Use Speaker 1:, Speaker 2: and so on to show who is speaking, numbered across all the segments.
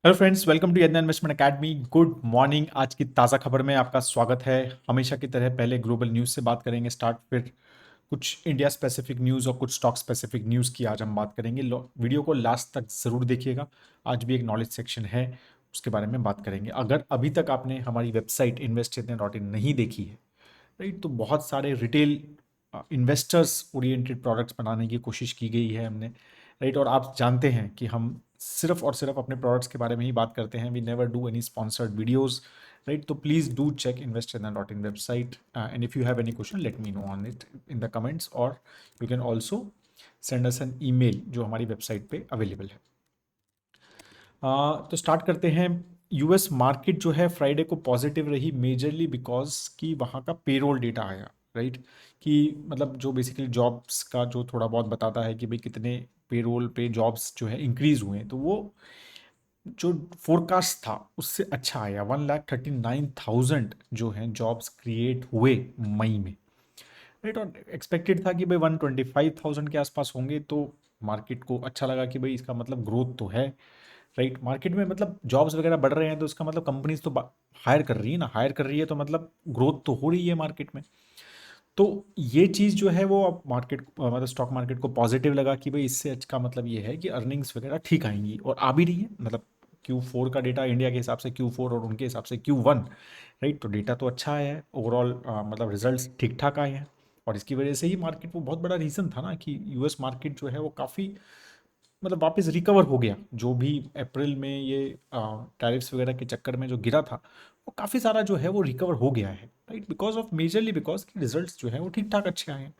Speaker 1: Hello friends, welcome to Yadnya Investment Academy. Good morning. आज की ताज़ा खबर में आपका स्वागत है। हमेशा की तरह पहले ग्लोबल न्यूज़ से बात करेंगे स्टार्ट, फिर कुछ इंडिया स्पेसिफिक न्यूज़ और कुछ स्टॉक स्पेसिफिक न्यूज़ की आज हम बात करेंगे। वीडियो को लास्ट तक ज़रूर देखिएगा। आज भी एक नॉलेज सेक्शन है, उसके बारे में बात करेंगे। अगर अभी तक आपने हमारी वेबसाइट इन्वेस्ट नहीं देखी है, राइट, तो बहुत सारे रिटेल इन्वेस्टर्स ओरिएंटेड प्रोडक्ट्स बनाने की कोशिश की गई है हमने, राइट। और आप जानते हैं कि हम सिर्फ और सिर्फ अपने प्रोडक्ट्स के बारे में ही बात करते हैं। We never do any sponsored videos, right. तो please do check investindia.in website, and if you have any question let me know on it in the comments, और you can also send us an email जो हमारी website पे available है। तो start करते हैं। US market जो है फ्राइडे को पॉजिटिव रही, मेजरली बिकॉज कि वहाँ का पेरोल डेटा आया, राइट। कि मतलब जो बेसिकली जॉब्स का जो थोड़ा बहुत बताता है कि भाई कितने पेरोल पे जॉब्स जो है इंक्रीज हुए हैं, तो वो जो फोरकास्ट था उससे अच्छा आया। 1,39,000 जो हैं जॉब्स क्रिएट हुए मई में, राइट। और एक्सपेक्टेड था कि भाई 125,000 के आसपास होंगे, तो मार्केट को अच्छा लगा कि भाई इसका मतलब ग्रोथ तो है, राइट। मार्केट में मतलब जॉब्स वगैरह बढ़ रहे हैं तो इसका मतलब कंपनीज तो हायर कर रही है ना, हायर कर रही है तो मतलब ग्रोथ तो हो रही है मार्केट में। तो ये चीज़ जो है वो अब मार्केट मतलब स्टॉक मार्केट को पॉजिटिव लगा कि भाई इससे अच्छा का मतलब ये है कि अर्निंग्स वगैरह ठीक आएंगी, और आ भी रही है। मतलब Q4 का डेटा इंडिया के हिसाब से Q4 और उनके हिसाब से Q1, राइट। तो डेटा तो अच्छा आया है ओवरऑल, मतलब रिजल्ट्स ठीक ठाक आए हैं। और इसकी वजह से ही मार्केट, वो बहुत बड़ा रीज़न था ना कि यूएस मार्केट जो है वो काफ़ी मतलब वापस रिकवर हो गया। जो भी अप्रैल में ये टैरिफ्स वगैरह के चक्कर में जो गिरा था, वो काफ़ी सारा जो है वो रिकवर हो गया है, right. Because of majorly because कि रिजल्ट्स जो है वो ठीक ठाक अच्छे आए हैं।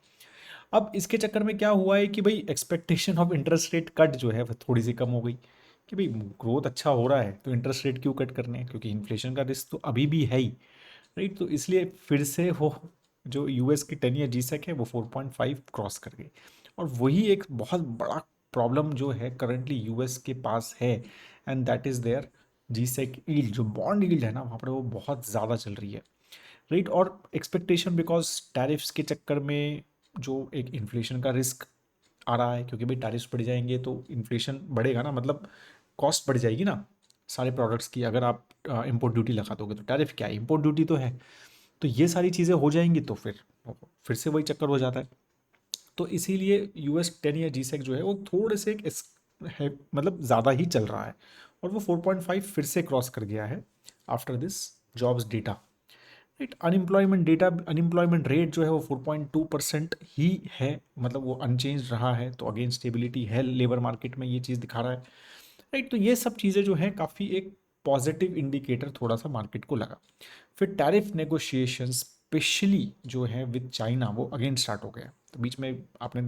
Speaker 1: अब इसके चक्कर में क्या हुआ है कि भाई expectation of interest rate cut जो है वो थोड़ी सी कम हो गई, कि भाई ग्रोथ अच्छा हो रहा है तो इंटरेस्ट रेट क्यों कट करने हैं, क्योंकि इन्फ्लेशन का रिस्क तो अभी भी है ही, राइट। तो इसलिए फिर से वो जो यूएस की 10 ईयर जीसेक है वो 4.5 क्रॉस कर गई। और वही एक बहुत बड़ा प्रॉब्लम जो है करंटली यूएस के पास है, and that is their G sec yield. जो बॉन्ड ईल्ड है ना वहाँ पर वो बहुत ज़्यादा चल रही है, राइट। और एक्सपेक्टेशन बिकॉज टैरिफ्स के चक्कर में जो एक इन्फ्लेशन का रिस्क आ रहा है, क्योंकि भाई टैरिफ्स बढ़ जाएंगे तो इन्फ्लेशन बढ़ेगा ना, मतलब कॉस्ट बढ़ जाएगी ना सारे प्रोडक्ट्स की। अगर आप इम्पोर्ट ड्यूटी लगा दोगे तो टैरिफ क्या है, इम्पोर्ट ड्यूटी तो है। तो ये सारी चीज़ें हो जाएंगी तो फिर से वही चक्कर हो जाता है। तो इसीलिए यूएस 10 ईयर जीसेक जो है वो थोड़े से है, मतलब ज़्यादा ही चल रहा है। और वो 4.5 फिर से क्रॉस कर गया है after this jobs data, right. Unemployment data, unemployment rate जो है वो 4.2% ही है, मतलब वो अनचेंज रहा है। तो अगेन स्टेबिलिटी है लेबर मार्केट में, ये चीज़ दिखा रहा है, राइट। तो ये सब चीज़ें जो हैं काफ़ी एक पॉजिटिव इंडिकेटर थोड़ा सा मार्केट को लगा। फिर टैरिफ नेगोशिएशन स्पेशली जो है विद चाइना वो अगेन स्टार्ट हो गया। तो बीच में आपने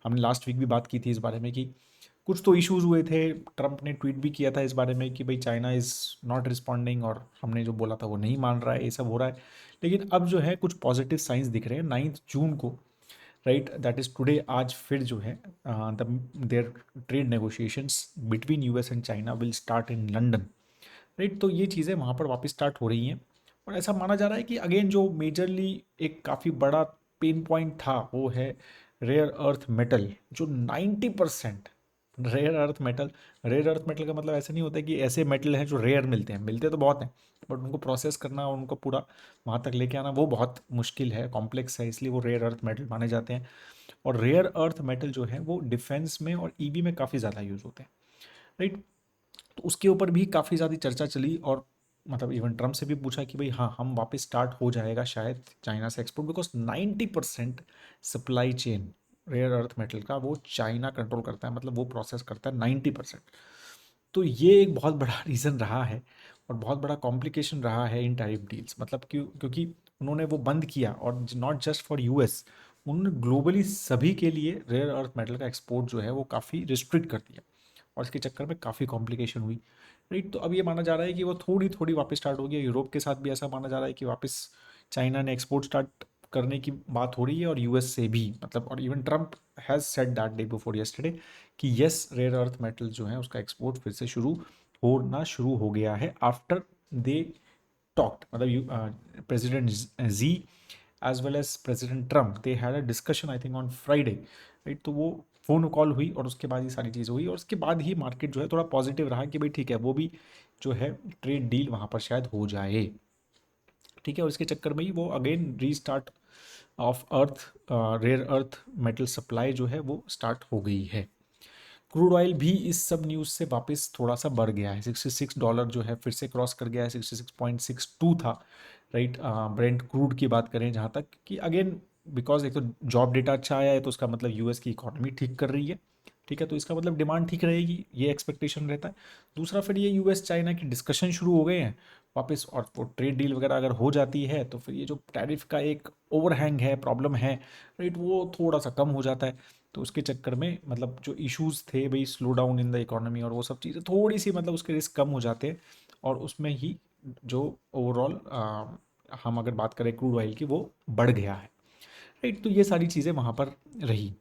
Speaker 1: हमने लास्ट वीक भी बात की थी इस बारे में कि कुछ तो इश्यूज हुए थे। ट्रंप ने ट्वीट भी किया था इस बारे में कि भाई चाइना इज़ नॉट रिस्पॉन्डिंग, और हमने जो बोला था वो नहीं मान रहा है, ये सब हो रहा है। लेकिन अब जो है कुछ पॉजिटिव साइंस दिख रहे हैं 9 जून को, राइट, दैट इज़ टुडे। आज फिर जो है the there trade negotiations between US and China will start in London, right. तो ये चीज़ें वहाँ पर वापस स्टार्ट हो रही हैं। और ऐसा माना जा रहा है कि अगेन जो मेजरली एक काफ़ी बड़ा पेन पॉइंट था वो है रेयर अर्थ मेटल। जो 90% rare earth metal, rare earth metal का मतलब ऐसा नहीं होता है कि ऐसे मेटल हैं जो रेयर मिलते हैं, मिलते तो बहुत हैं, बट उनको प्रोसेस करना, उनको पूरा वहाँ तक लेके आना वो बहुत मुश्किल है, कॉम्प्लेक्स है, इसलिए वो रेयर अर्थ मेटल माने जाते हैं। और रेयर अर्थ मेटल जो है वो डिफेंस में और ईवी में काफ़ी ज़्यादा यूज़ होते हैं, राइट। तो उसके ऊपर भी काफ़ी ज़्यादा चर्चा चली, और मतलब इवन ट्रम्प से भी पूछा कि भाई हाँ, हम वापस स्टार्ट हो जाएगा शायद चाइना से export, because 90% supply chain rare earth metal का वो चाइना कंट्रोल करता है, मतलब वो प्रोसेस करता है 90%। तो ये एक बहुत बड़ा रीज़न रहा है और बहुत बड़ा कॉम्प्लिकेशन रहा है इन टैरिफ डील्स। मतलब क्योंकि उन्होंने वो बंद किया, और नॉट जस्ट फॉर यूएस, उन्होंने ग्लोबली सभी के लिए रेयर अर्थ मेटल का एक्सपोर्ट जो है वो काफ़ी रिस्ट्रिक्ट कर दिया, और इसके चक्कर में काफ़ी कॉम्प्लिकेशन हुई, राइट। तो अब ये माना जा रहा है कि वो थोड़ी थोड़ी वापस स्टार्ट हो गया। यूरोप के साथ भी ऐसा माना जा रहा है कि वापस चाइना ने एक्सपोर्ट स्टार्ट करने की बात हो रही है, और यूएस से भी, मतलब। और even Trump has said that day before yesterday कि येस, रेयर अर्थ मेटल जो है उसका एक्सपोर्ट फिर से शुरू हो गया है आफ्टर दे टॉक्ड, मतलब president Xi as well as president Trump, they had a discussion I think on Friday, right. तो वो फ़ोन कॉल हुई और उसके बाद ये सारी चीज़ हुई, और उसके बाद ही मार्केट जो है थोड़ा पॉजिटिव रहा कि भाई ठीक है, वो भी जो है ट्रेड डील वहाँ पर शायद हो जाए। ठीक है, और इसके चक्कर में ही वो again restart of earth, rare earth metal supply जो है वो स्टार्ट हो गई है। क्रूड ऑयल भी इस सब न्यूज़ से वापस थोड़ा सा बढ़ गया है, $66 जो है फिर से क्रॉस कर गया है, 66.62 था, राइट। ब्रेंट क्रूड की बात करें जहाँ तक कि अगेन बिकॉज एक तो जॉब डेटा अच्छा आया है, तो उसका मतलब यूएस की इकोनॉमी ठीक कर रही है। ठीक है, तो इसका मतलब डिमांड ठीक रहेगी, ये एक्सपेक्टेशन रहता है। दूसरा फिर ये यूएस चाइना की डिस्कशन शुरू हो गए हैं वापस, और वो ट्रेड डील वगैरह अगर हो जाती है तो फिर ये जो टैरिफ का एक ओवरहैंग है, प्रॉब्लम है, राइट, वो थोड़ा सा कम हो जाता है। तो उसके चक्कर में मतलब जो इश्यूज थे भाई, slow down in the economy और वो सब चीज़ें थोड़ी सी मतलब उसके रिस्क कम हो जाते हैं, और उसमें ही जो ओवरऑल हम अगर बात करें क्रूड ऑयल की, वो बढ़ गया है, राइट। तो ये सारी चीज़ें वहाँ पर रही।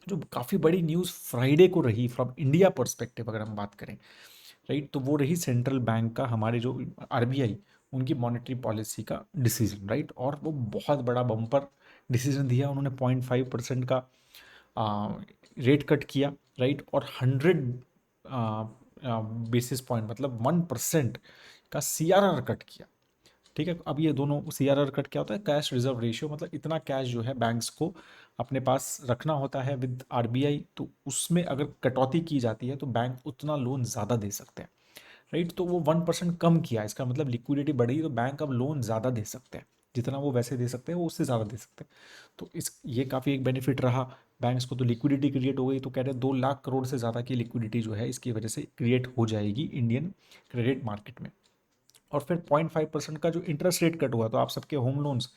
Speaker 1: जो काफ़ी बड़ी न्यूज़ फ्राइडे को रही फ्रॉम इंडिया पर्सपेक्टिव अगर हम बात करें, राइट, तो वो रही सेंट्रल बैंक का, हमारे जो आरबीआई, उनकी मॉनेटरी पॉलिसी का डिसीजन, राइट। और वो बहुत बड़ा बम्पर डिसीजन दिया उन्होंने, 0.5% का रेट कट किया, राइट। और 100 बेसिस पॉइंट मतलब 1% का सीआरआर कट किया। ठीक है, अब ये दोनों सीआरआर कट क्या होता है, कैश रिजर्व रेशियो, मतलब इतना कैश जो है बैंक्स को अपने पास रखना होता है विद आरबीआई, तो उसमें अगर कटौती की जाती है तो बैंक उतना लोन ज़्यादा दे सकते हैं, राइट। तो वो 1% कम किया, इसका मतलब लिक्विडिटी बढ़ी, तो बैंक अब लोन ज़्यादा दे सकते हैं, जितना वो वैसे दे सकते हैं वो उससे ज़्यादा दे सकते हैं। तो इस ये काफ़ी एक बेनिफिट रहा बैंक्स को, तो लिक्विडिटी क्रिएट हो गई, तो कह रहे हैं 2 लाख करोड़ से ज़्यादा की लिक्विडिटी जो है इसकी वजह से क्रिएट हो जाएगी इंडियन क्रेडिट मार्केट में। और फिर 0.5% का जो इंटरेस्ट रेट कट हुआ, तो आप सबके होम लोन्स,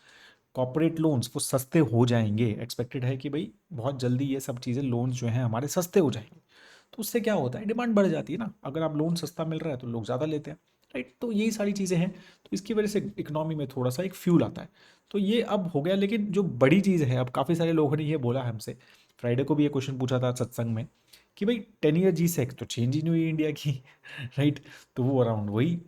Speaker 1: कॉर्पोरेट लोन्स वो सस्ते हो जाएंगे। एक्सपेक्टेड है कि भाई बहुत जल्दी ये सब चीज़ें, लोन्स जो हैं हमारे सस्ते हो जाएंगे। तो उससे क्या होता है, डिमांड बढ़ जाती है ना, अगर आप लोन सस्ता मिल रहा है तो लोग ज़्यादा लेते हैं, राइट। तो यही सारी चीज़ें हैं, तो इसकी वजह से इकोनॉमी में थोड़ा सा एक फ्यूल आता है। तो ये अब हो गया, लेकिन जो बड़ी चीज़ है, अब काफ़ी सारे लोगों ने ये बोला हमसे, फ्राइडे को भी ये क्वेश्चन पूछा था सत्संग में, कि भाई 10 ईयर जी सेक तो चेंज ही नहीं हुई इंडिया की राइट। तो वो अराउंड वही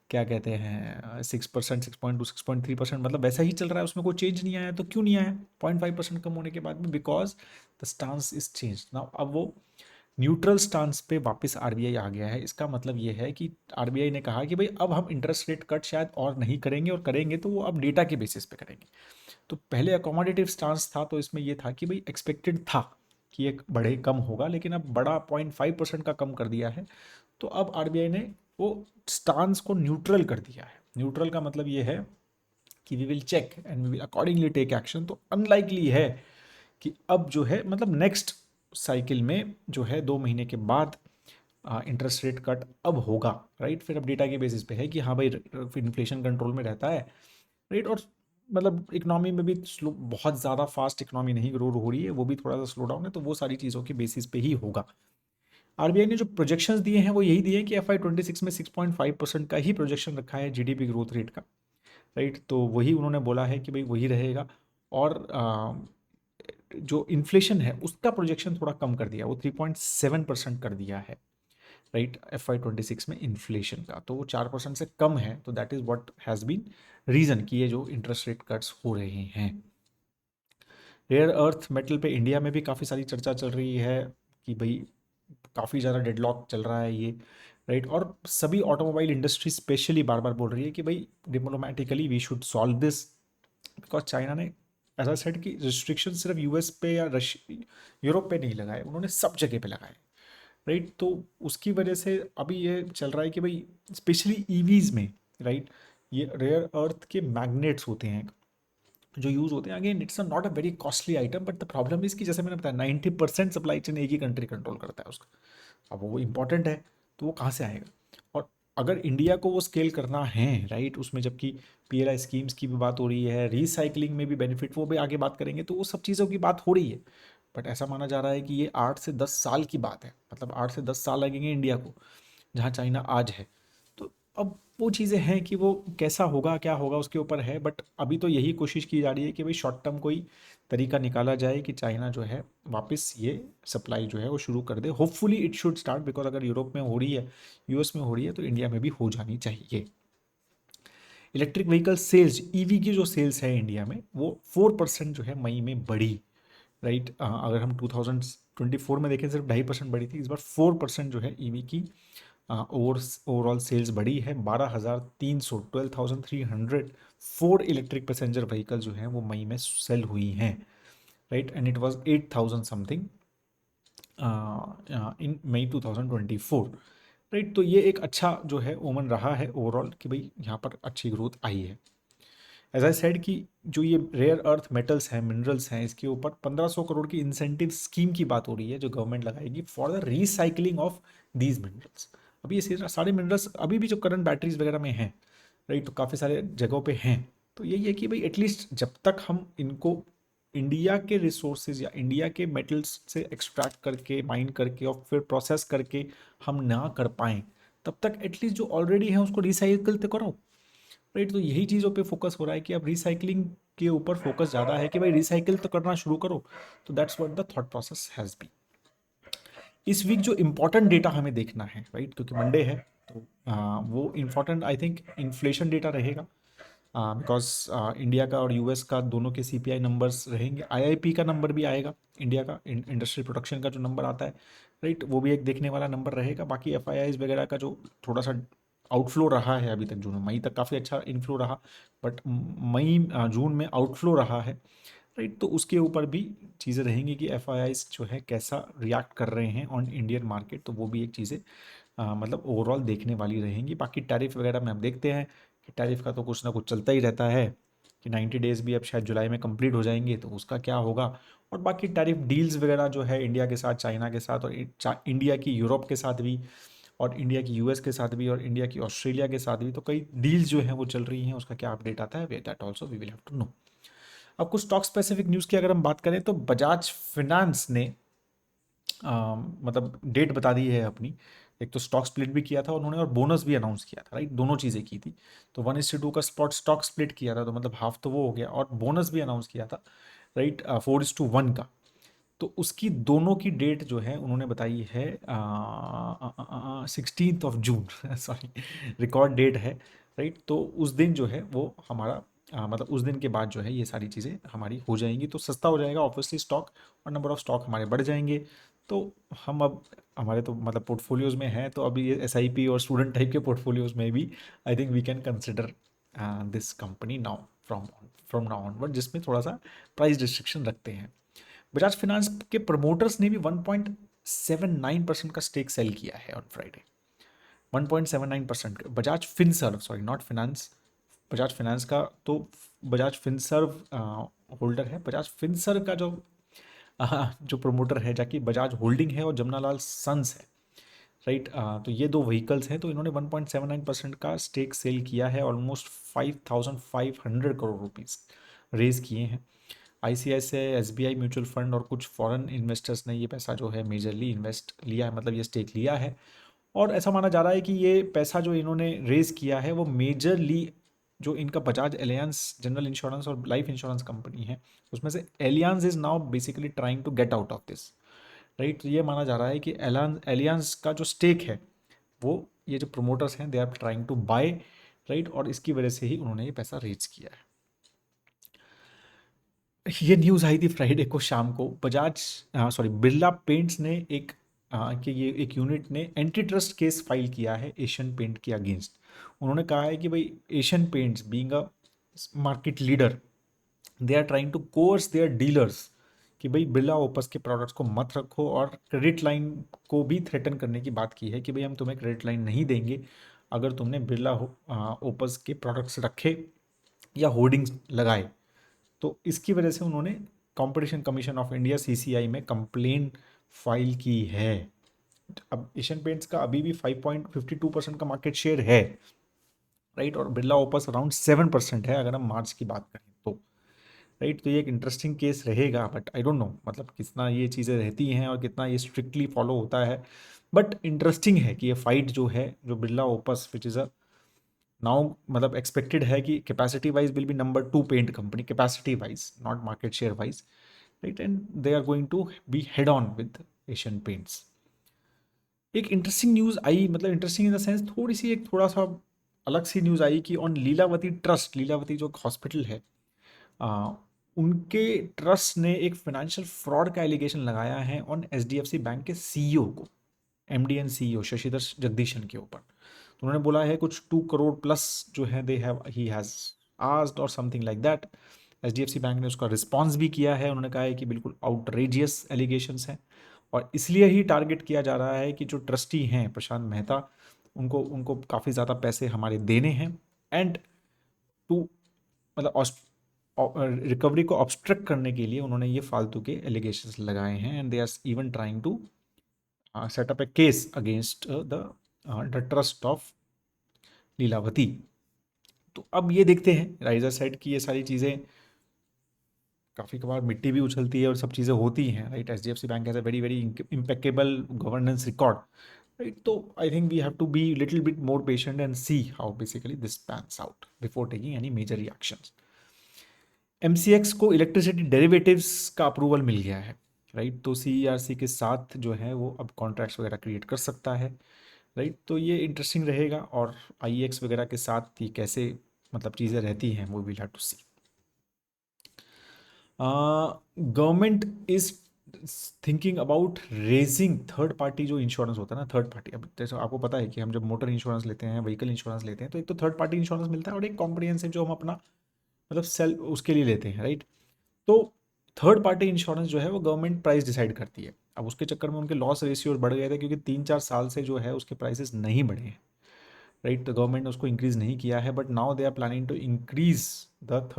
Speaker 1: क्या कहते हैं, 6%, 6.2, 6.3%, मतलब वैसा ही चल रहा है, उसमें कोई चेंज नहीं आया। तो क्यों नहीं आया 0.5% कम होने के बाद में? Because the stance is change now. अब वो न्यूट्रल स्टांस पे वापस आरबीआई आ गया है। इसका मतलब ये है कि आरबीआई ने कहा कि भाई अब हम इंटरेस्ट रेट कट शायद और नहीं करेंगे, और करेंगे तो वो अब डेटा के बेसिस पे करेंगे। तो पहले अकोमोडेटिव स्टांस था, तो इसमें ये था कि भाई एक्सपेक्टेड था कि एक बढ़े कम होगा, लेकिन अब बड़ा 0.5% का कम कर दिया है। तो अब आरबीआई ने वो स्टांस को न्यूट्रल कर दिया है। न्यूट्रल का मतलब ये है कि we will check and we will accordingly take action. तो अनलाइकली है कि अब जो है मतलब नेक्स्ट साइकिल में जो है 2 महीने के बाद इंटरेस्ट रेट कट अब होगा, राइट। फिर अब डेटा के बेसिस पे है कि हाँ भाई इन्फ्लेशन कंट्रोल में रहता है, राइट। और मतलब इकोनॉमी में भी स्लो, बहुत ज़्यादा फास्ट इकोनॉमी नहीं ग्रो हो रही है, वो भी थोड़ा सा स्लो डाउन है, तो वो सारी चीज़ों के बेसिस पे ही होगा। आरबीआई ने जो प्रोजेक्शंस दिए हैं वो यही दिए हैं कि FY 2026 में 6.5% का ही प्रोजेक्शन रखा है जीडीपी ग्रोथ रेट का, राइट। तो वही उन्होंने बोला है कि भाई वही रहेगा। और जो इन्फ्लेशन है उसका प्रोजेक्शन थोड़ा कम कर दिया, वो 3.7% कर दिया है, राइट। FY 2026 में इन्फ्लेशन का तो वो 4% से कम है। तो that is what has been reason कि ये जो इंटरेस्ट रेट कट्स हो रहे हैं। रेयर अर्थ मेटल पे इंडिया में भी काफ़ी सारी चर्चा चल रही है कि भाई काफ़ी ज़्यादा डेडलॉक चल रहा है ये, राइट। और सभी ऑटोमोबाइल इंडस्ट्री स्पेशली बार बार बोल रही है कि भाई diplomatically we should solve this, because China ने ऐसा सेट कि रिस्ट्रिक्शन सिर्फ यूएस पे या यूरोप पे नहीं लगाए, उन्होंने सब जगह पे लगाए, राइट। तो उसकी वजह से अभी ये चल रहा है कि भाई स्पेशली ईवीज में, राइट, ये रेयर अर्थ के मैग्नेट्स होते हैं जो यूज़ होते हैं। Again it's not a very costly item, but the problem is कि जैसे मैंने बताया 90% सप्लाई चेन एक ही कंट्री कंट्रोल करता है उसका। अब वो इंपॉर्टेंट है, तो वो कहाँ से आएगा? और अगर इंडिया को वो स्केल करना है, राइट, उसमें जबकि पीएलआई स्कीम्स की भी बात हो रही है, रीसाइकलिंग में भी बेनिफिट, वो भी आगे बात करेंगे, तो वो सब चीज़ों की बात हो रही है। बट ऐसा माना जा रहा है कि ये 8 से 10 साल की बात है, मतलब 8 से 10 साल लगेंगे इंडिया को, जहाँ चाइना आज है। तो अब वो चीज़ें हैं कि वो कैसा होगा, क्या होगा, उसके ऊपर है। बट अभी तो यही कोशिश की जा रही है कि भाई शॉर्ट टर्म कोई तरीका निकाला जाए कि चाइना जो है वापस ये सप्लाई जो है वो शुरू कर दे। Hopefully it should start, because अगर यूरोप में हो रही है, यूएस में हो रही है, तो इंडिया में भी हो जानी चाहिए। इलेक्ट्रिक व्हीकल सेल्स, ईवी की जो सेल्स है इंडिया में, वो 4% जो है मई में बढ़ी, राइट। अगर हम 2024 में देखें सिर्फ 2.5% बढ़ी थी, इस बार 4% जो है ईवी की ओवरऑल सेल्स बढ़ी है। 12,300 12,300 4 इलेक्ट्रिक पैसेंजर व्हीकल जो हैं वो मई में सेल हुई हैं, right, and it was 8,000 something in May 2024, right. तो ये एक अच्छा जो है ओमन रहा है ओवरऑल कि भाई यहाँ पर अच्छी ग्रोथ आई है। एज आई सेड कि जो ये रेयर अर्थ मेटल्स हैं, मिनरल्स हैं, इसके ऊपर 1500 करोड़ की इंसेंटिव स्कीम की बात हो रही है जो गवर्नमेंट लगाएगी for the recycling of these minerals. अभी ये सारे मिनरल्स अभी भी जो करंट बैटरीज वगैरह में हैं, राइट, तो काफ़ी सारे जगहों पे हैं। तो यही है कि भाई एटलीस्ट जब तक हम इनको इंडिया के रिसोर्सेज या इंडिया के मेटल्स से एक्सट्रैक्ट करके, माइन करके और फिर प्रोसेस करके हम ना कर पाएँ, तब तक एटलीस्ट जो ऑलरेडी है उसको रिसाइकिल तो करो, राइट। तो यही चीज़ों पे फोकस हो रहा है कि अब रिसाइकलिंग के ऊपर फोकस ज़्यादा है कि भाई रिसाइकिल तो करना शुरू करो। तो that's what the thought process has be. इस वीक जो इम्पोर्टेंट डेटा हमें देखना है, राइट, क्योंकि मंडे है, तो वो important I think inflation data रहेगा, बिकॉज इंडिया का और यूएस का दोनों के सीपीआई नंबर्स रहेंगे। आईआईपी का नंबर भी आएगा, इंडिया का इंडस्ट्रियल प्रोडक्शन का जो नंबर आता है, राइट, वो भी एक देखने वाला नंबर रहेगा। बाकी एफआईआईज वगैरह का जो थोड़ा सा आउटफ्लो रहा है अभी तक, जून मई तक काफ़ी अच्छा इनफ्लो रहा, बट मई जून में आउटफ्लो रहा है, राइट। तो उसके ऊपर भी चीज़ें रहेंगी कि एफआईआईज जो है कैसा रिएक्ट कर रहे हैं ऑन इंडियन मार्केट, तो वो भी एक चीज़ें मतलब ओवरऑल देखने वाली रहेंगी। बाकी टैरिफ वगैरह में हम देखते हैं कि टैरिफ का तो कुछ ना कुछ चलता ही रहता है कि 90 डेज़ भी अब शायद जुलाई में कंप्लीट हो जाएंगे, तो उसका क्या होगा। और बाकी टैरिफ डील्स वगैरह जो है इंडिया के साथ, चाइना के साथ, और इंडिया की यूरोप के साथ भी, और इंडिया की यूएस के साथ भी, और इंडिया की ऑस्ट्रेलिया के साथ भी, तो कई डील्स जो हैं वो चल रही हैं, उसका क्या अपडेट आता है that also we will have to know. अब कुछ स्टॉक स्पेसिफिक न्यूज़ की अगर हम बात करें तो बजाज फिनांस ने मतलब डेट बता दी है अपनी। एक तो स्टॉक स्प्लिट भी किया था उन्होंने और बोनस भी अनाउंस किया था, राइट, दोनों चीज़ें की थी। तो 1:2 का स्टॉक स्प्लिट किया था, तो मतलब हाफ तो वो हो गया, और बोनस भी अनाउंस किया था, राइट, 4:1 का। तो उसकी दोनों की डेट जो है उन्होंने बताई है 16 जून सॉरी, रिकॉर्ड डेट है, राइट। तो उस दिन जो है वो हमारा मतलब उस दिन के बाद जो है ये सारी चीज़ें हमारी हो जाएंगी, तो सस्ता हो जाएगा ऑब्वियसली स्टॉक, और नंबर ऑफ स्टॉक हमारे बढ़ जाएंगे। तो हम अब हमारे तो मतलब पोर्टफोलियोज में है, तो अभी ये एसआईपी और स्टूडेंट टाइप के पोर्टफोलियोज में भी I think we can consider this company now from now onward, जिसमें थोड़ा सा प्राइस रिस्ट्रिक्शन रखते हैं। बजाज फाइनेंस के प्रमोटर्स ने भी 1.79% का स्टेक सेल किया है on Friday. 1.79% Bajaj Finserv, sorry not finance, Bajaj finance का तो बजाज फिनसर्व होल्डर है। बजाज फिनसर्व का जो प्रमोटर है जाकि बजाज होल्डिंग है और जमनालाल सन्स है, राइट। तो ये दो व्हीकल्स हैं, तो इन्होंने 1.79% का स्टेक सेल किया है, ऑलमोस्ट 5,500 करोड़ रुपीस रेज किए हैं। आईसीआईसीआई, एसबीआई म्यूचुअल फंड और कुछ फॉरेन इन्वेस्टर्स ने ये पैसा जो है मेजरली इन्वेस्ट लिया है, मतलब ये स्टेक लिया है। और ऐसा माना जा रहा है कि ये पैसा जो इन्होंने रेज किया है वो मेजरली जो इनका बजाज एलियांस जनरल इंश्योरेंस और लाइफ इंश्योरेंस कंपनी है, उसमें से Allianz is now basically trying to get out of this, right. तो ये माना जा रहा है कि एलियांस का जो स्टेक है वो ये जो प्रोमोटर्स हैं they are trying to buy, right, और इसकी वजह से ही उन्होंने ये पैसा रेज किया है। ये न्यूज़ आई थी फ्राइडे को शाम को। बजाज सॉरी बिरला पेंट्स ने कि ये एक यूनिट ने एंटी ट्रस्ट केस फाइल किया है एशियन पेंट के अगेंस्ट। उन्होंने कहा है कि भाई Asian Paints being a market leader, they are trying to coerce their dealers कि भाई बिरला ओपस के प्रोडक्ट्स को मत रखो, और क्रेडिट लाइन को भी थ्रेटन करने की बात की है कि भाई हम तुम्हें क्रेडिट लाइन नहीं देंगे अगर तुमने बिरला ओपस के प्रोडक्ट्स रखे या होर्डिंग्स लगाए। तो इसकी वजह से उन्होंने competition commission of India CCI में कंप्लेन फाइल की है। अब एशियन पेंट्स का अभी भी 5.52% का मार्केट शेयर है, राइट, और बिरला ओपस अराउंड 7% है अगर हम मार्च की बात करें तो, राइट। तो ये एक इंटरेस्टिंग केस रहेगा, बट आई डोंट नो मतलब कितना ये चीज़ें रहती हैं और कितना ये स्ट्रिक्टली फॉलो होता है। बट इंटरेस्टिंग है कि ये फाइट जो है, जो Birla Opus which is a now मतलब एक्सपेक्टेड है कि capacity wise will be number 2 paint company, capacity wise not market share wise, right, and they are going to be head on with Asian Paints. एक interesting news आई, मतलब interesting in the sense थोड़ी सी एक थोड़ा सा अलग सी news आई कि on Lilavati trust, Lilavati जो हॉस्पिटल है, उनके ट्रस्ट ने एक फाइनेंशियल फ्रॉड का एलिगेशन लगाया है ऑन एचडीएफसी बैंक के सीईओ को, MD and CEO Shashidhar Jagdishan के ऊपर। तो उन्होंने बोला है कुछ 2 करोड़ प्लस जो है they have he has asked और something like that. HDFC bank ने उसका रिस्पॉन्स भी किया है, उन्होंने कहा है कि बिल्कुल आउटरेजियस एलिगेशंस हैं और इसलिए ही टारगेट किया जा रहा है कि जो ट्रस्टी हैं प्रशांत मेहता, उनको उनको काफ़ी ज़्यादा पैसे हमारे देने हैं एंड टू मतलब रिकवरी को ऑब्स्ट्रक्ट करने के लिए उन्होंने ये फालतू के एलिगेशंस लगाए हैं and they are even trying to set up a case against the trust of Lilavati. तो अब ये देखते हैं राइजर साइड की ये सारी चीज़ें, काफ़ी कबार मिट्टी भी उछलती है और सब चीज़ें होती हैं, right. H D F C bank has a very very impeccable governance record, right. तो I think we have to be little bit more patient and see how basically this pans out before taking any major reactions. MCX को electricity derivatives का approval मिल गया है, right. तो CERC के साथ जो है वो अब कॉन्ट्रैक्ट्स वगैरह क्रिएट कर सकता है, राइट। तो ये इंटरेस्टिंग रहेगा और आईएक्स वगैरह के साथ ये कैसे मतलब चीज़ें रहती हैं वो will have to see. Government is thinking about raising third party जो इंश्योरेंस होता है ना, थर्ड पार्टी। अब जैसे आपको पता है कि हम जब मोटर इंश्योरेंस लेते हैं, व्हीकल इंश्योरेंस लेते हैं, तो एक तो थर्ड पार्टी इंश्योरेंस मिलता है और एक कॉम्प्रिहेंसिव जो हम अपना मतलब सेल्फ उसके लिए लेते हैं, राइट। तो थर्ड पार्टी इंश्योरेंस जो है वो गवर्नमेंट प्राइस डिसाइड करती है। अब उसके चक्कर में उनके लॉस रेशियोज बढ़ गए थे क्योंकि 3-4 साल से जो है उसके प्राइसेस नहीं बढ़े हैं, राइट। तो गवर्नमेंट ने उसको इंक्रीज़ नहीं किया है, but now they are planning to increase the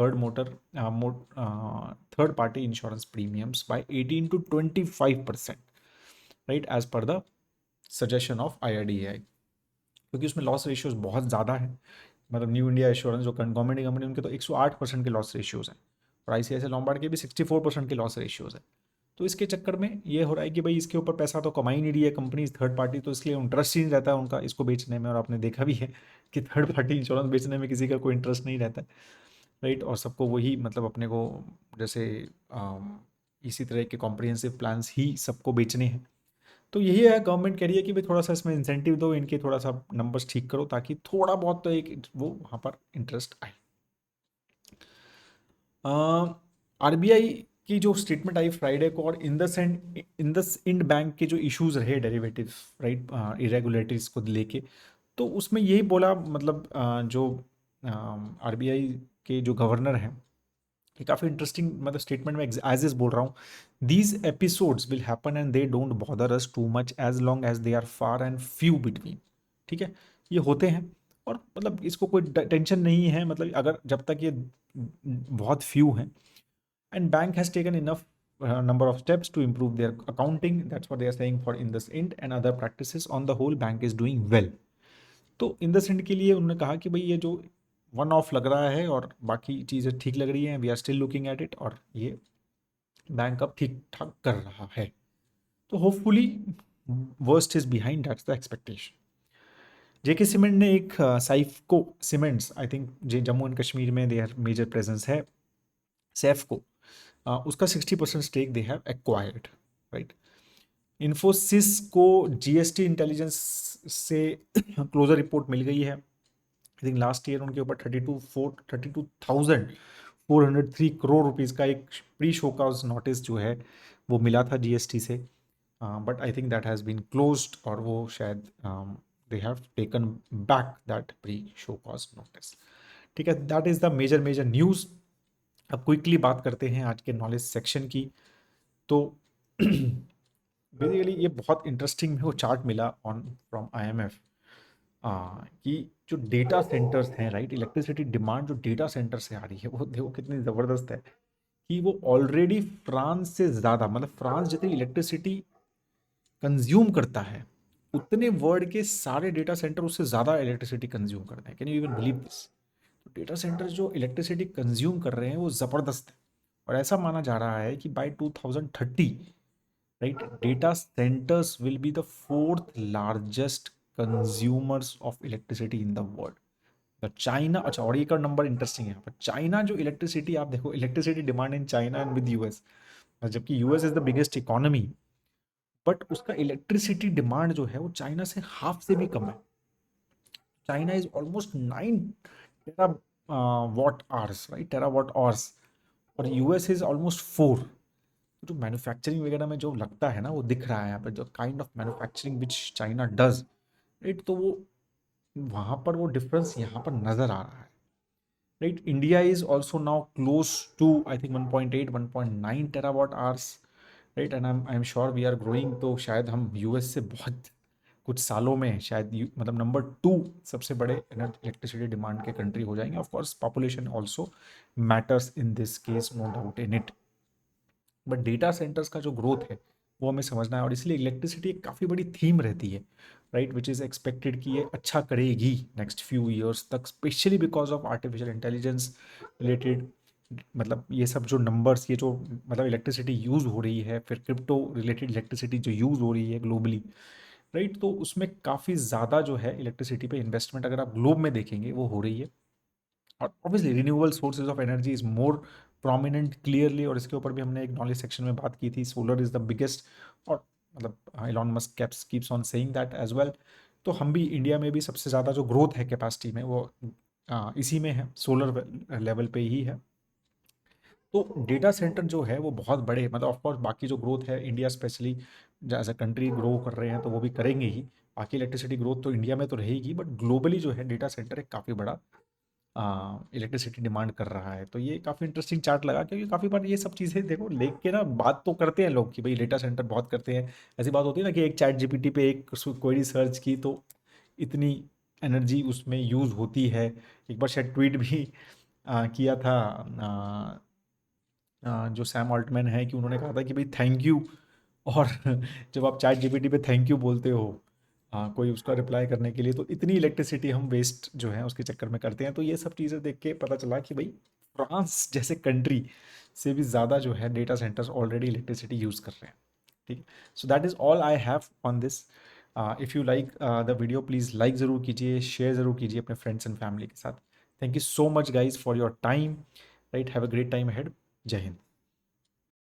Speaker 1: third party insurance premiums by 18 to 25%, right, as per the suggestion of IRDAI, क्योंकि उसमें लॉस रेशियोज बहुत ज़्यादा है। मतलब न्यू इंडिया एश्योरेंस जो गवर्नमेंट की कंपनी, उनके तो 108% के लॉस रेशियोज हैं और आईसीआईसीआई लॉम्बार्ड के भी 64% के लॉस रेशियोज हैं। तो इसके चक्कर में ये हो रहा है कि भाई इसके ऊपर पैसा तो कमा ही नहीं रही है कंपनी थर्ड पार्टी, तो इसलिए इंटरेस्ट ही नहीं रहता है उनका इसको बेचने में। और आपने देखा भी है कि थर्ड पार्टी इंश्योरेंस बेचने में किसी का कोई इंटरेस्ट नहीं रहता है, राइट। और सबको वही मतलब अपने को जैसे इसी तरह के कॉम्प्रिहेंसिव प्लान्स ही सबको बेचने हैं। तो यही है, गवर्नमेंट कह रही है कि भाई थोड़ा सा इसमें इंसेंटिव दो, इनके थोड़ा सा नंबर्स ठीक करो ताकि थोड़ा बहुत तो एक वो वहाँ पर इंटरेस्ट आए। आरबीआई की जो स्टेटमेंट आई फ्राइडे को, और इंड बैंक के जो इश्यूज रहे डेरिवेटिव, राइट, इरेगुलेटरीज को लेके, तो उसमें यही बोला मतलब जो आरबीआई के जो गवर्नर हैं, ये काफ़ी इंटरेस्टिंग मतलब स्टेटमेंट में एज इज बोल रहा हूँ, these episodes will happen and they don't bother us too much as long as they are far and few between. ठीक है, ये होते हैं और मतलब इसको कोई टेंशन नहीं है, मतलब अगर जब तक ये बहुत फ्यू हैं, and bank has taken enough number of steps to improve their accounting, that's what they are saying for IndusInd and other practices, on the whole bank is doing well। तो IndusInd के लिए उन्होंने कहा कि भाई ये जो वन ऑफ लग रहा है और बाकी चीज़ें ठीक लग रही हैं, we are still looking at it, और ये बैंक अब ठीक ठाक कर रहा है। तो hopefully worst is behind, that's the expectation. JK cement ने एक Saifco cements, I think Jammu and Kashmir में देयर मेजर प्रेजेंस है, सैफको, उसका 60% stake they have acquired, right. Infosys को जीएसटी इंटेलिजेंस से क्लोजर रिपोर्ट मिल गई है। आई थिंक लास्ट ईयर उनके ऊपर 32,403 करोड़ रुपीज़ का एक प्री शो काज नोटिस जो है वो मिला था जीएसटी से, but I think that has been closed, और वो शायद they have taken back that pre show cause notice. ठीक है, that is the major major news. अब क्विकली बात करते हैं आज के नॉलेज सेक्शन की। तो बेसिकली ये बहुत इंटरेस्टिंग मेरे को चार्ट मिला ऑन फ्रॉम आईएमएफ, कि जो डेटा सेंटर्स हैं, राइट, इलेक्ट्रिसिटी डिमांड जो डेटा सेंटर से आ रही है वो देखो कितनी ज़बरदस्त है, कि वो ऑलरेडी फ्रांस से ज़्यादा, मतलब फ्रांस जितनी इलेक्ट्रिसिटी कंज्यूम करता है उतने वर्ल्ड के सारे डेटा सेंटर उससे ज़्यादा इलेक्ट्रिसिटी कंज्यूम करते हैं। Can you even believe this? तो डेटा सेंटर्स जो इलेक्ट्रिसिटी कंज्यूम कर रहे हैं वो ज़बरदस्त है, और ऐसा माना जा रहा है कि by 2030, right, data centers will be the fourth largest consumers of electricity in the world. तो चाइना, अच्छा, और एक और नंबर इंटरेस्टिंग है, पर चाइना जो इलेक्ट्रिसिटी, आप देखो electricity demand in China and with US, जबकि US is the biggest economy, but उसका इलेक्ट्रिसिटी डिमांड जो है वो चाइना से हाफ से भी कम है। China is almost 9 tera watt hours, right, tera watt hours, और यूएस इज ऑलमोस्ट 4। जो मैन्युफैक्चरिंग वगैरह में जो लगता है ना वो दिख रहा है यहाँ पर, जो kind of manufacturing which China does, right, तो वो वहाँ पर वो डिफरेंस यहाँ पर नज़र आ रहा है, right. India is also now close to I think 1.8 1.9 terawatt hours, right, and I am sure we are growing, तो शायद हम यूएस से बहुत कुछ सालों में शायद मतलब नंबर 2 सबसे बड़े इलेक्ट्रिसिटी डिमांड के कंट्री हो जाएंगे। Of course population also matters in this case, no doubt in it, but data centers का जो ग्रोथ है वो हमें समझना है, और इसलिए इलेक्ट्रिसिटी एक काफ़ी बड़ी थीम रहती है, राइट, विच इज़ एक्सपेक्टेड कि ये अच्छा करेगी नेक्स्ट फ्यू ईयर्स तक, specially because of artificial intelligence related, मतलब ये सब जो नंबर्स, ये जो मतलब इलेक्ट्रिसिटी यूज़ हो रही है, फिर क्रिप्टो रिलेटेड इलेक्ट्रिसिटी जो यूज़ हो रही है ग्लोबली, राइट, तो उसमें काफ़ी ज़्यादा जो है इलेक्ट्रिसिटी पे इन्वेस्टमेंट अगर आप ग्लोब में देखेंगे वो हो रही है। और obviously renewable sources of energy is more prominent clearly, और इसके ऊपर भी हमने एक नॉलेज सेक्शन में बात की थी, सोलर इज द बिगेस्ट, और मतलब Elon Musk keeps on saying that as well. तो हम भी इंडिया में भी सबसे ज़्यादा जो ग्रोथ है कैपेसिटी में वो इसी में है, सोलर लेवल पे ही है। तो डेटा सेंटर जो है वो बहुत बड़े, मतलब ऑफकोर्स बाकी जो ग्रोथ है India specially as a country grow कर रहे हैं तो वो भी करेंगे ही, बाकी इलेक्ट्रिसिटी ग्रोथ तो इंडिया में तो रहेगी, बट ग्लोबली जो है डेटा सेंटर एक काफ़ी बड़ा इलेक्ट्रिसिटी डिमांड कर रहा है। तो ये काफ़ी इंटरेस्टिंग चार्ट लगा, क्योंकि काफ़ी बार ये सब चीज़ें देखो लेख के ना बात तो करते हैं लोग कि भाई डेटा सेंटर बहुत करते हैं, ऐसी बात होती है ना कि एक चैट जीपीटी पे एक क्वेरी सर्च की तो इतनी एनर्जी उसमें यूज़ होती है। एक बार शायद ट्वीट भी किया था जो सैम ऑल्टमैन है, कि उन्होंने कहा था कि भाई थैंक यू, और जब आप चैट जीपीटी पे थैंक यू बोलते हो कोई उसका रिप्लाई करने के लिए, तो इतनी इलेक्ट्रिसिटी हम वेस्ट जो है उसके चक्कर में करते हैं। तो ये सब चीज़ें देख के पता चला कि भाई फ्रांस जैसे कंट्री से भी ज़्यादा जो है data centres already electricity use कर रहे हैं, ठीक है। So that is all I have on this. If you like the video please like ज़रूर कीजिए, शेयर ज़रूर कीजिए अपने फ्रेंड्स एंड फैमिली के साथ। Thank you so much guys for your time, right, have a great time ahead. जय हिंद।